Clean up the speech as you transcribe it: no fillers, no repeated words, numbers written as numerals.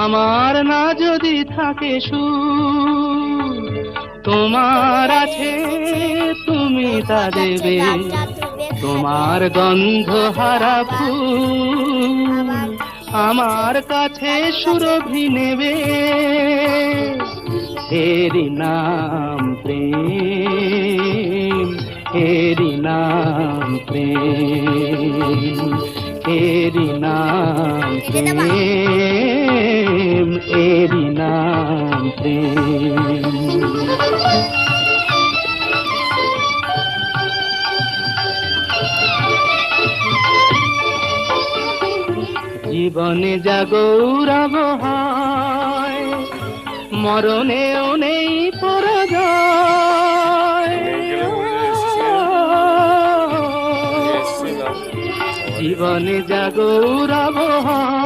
আমার না যদি থাকে সুর, তোমার আছে তুমি তা দেবে। তোমার গন্ধ হারা ফুল আমার কাছে সুরভি নেবে। এরি নাম প্রেম, এরি নাম প্রেম, এরি নাম প্রেম, এরি নাম প্রেম। জীবনে যা গৌরব হয়, মরণেও নেই পরাজয়। জীবনে যা গৌরব হয়,